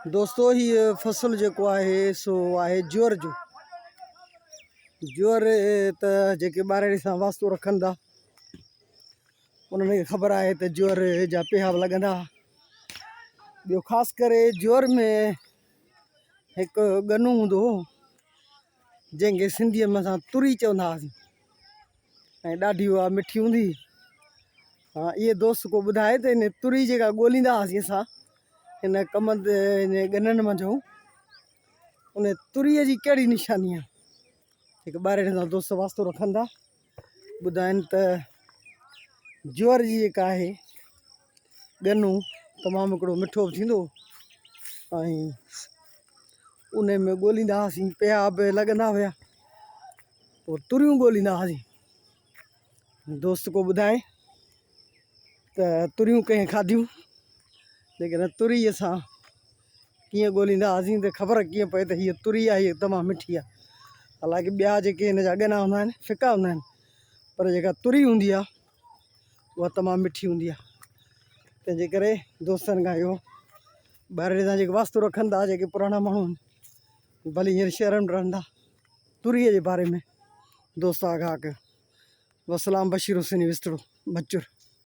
दोस्तों ये फसल जो है सो आहे ज्वर जो ज्वर त जेके ॿार सां वास्तो रखनि था उन्हनि खे ख़बर आहे त ज्वर जा पेहा लॻंदा। ॿियो ख़ासि करे ज्वर में हिकु गनू हूंदो हो जंहिंखे सिंधीअ में असां तुरी चवंदा हुआसीं ऐं ॾाढी उहा मिठी हूंदी। हाँ ये दोस्त को ॿुधाए त इन तुरी जेका ॻोल्हींदा हुआसीं असां इन कमंद इन गननि मंझि उन तुरीअ जी कहिड़ी निशानी आहे। हिकु ॿारहें सां दोस्त वास्तो रखनि था ॿुधाइनि त ज्वर जी जेका आहे गनू तमामु हिकिड़ो मिठो बि थींदो ऐं उन में ॻोल्हींदा हुआसीं पिया बि लॻंदा हुया पोइ तुरियूं ॻोल्हींदा हुआसीं। दोस्त को ॿुधाए त तुरियूं कंहिं खाधियूं लेकिन तुरी असां कीअं ॻोल्हींदा हुआसीं त ख़बर कीअं पए त हीअ तुरी आहे हीअ तमामु मिठी आहे। हालांकि ॿिया जेके हिन जा गना हूंदा आहिनि फिका हूंदा आहिनि पर जेका तुरी हूंदी आहे उहा तमामु मिठी हूंदी आहे। तंहिंजे करे दोस्तनि खां इहो ॿाहिरि सां जेके वास्तो रखनि था जेके पुराणा माण्हू आहिनि भली हींअर शहरनि में रहनि था तुरीअ जे बारे में दोस्त आगाह कयो। वसलाम बशीर हुसैनी विस्तड़ो बचूर।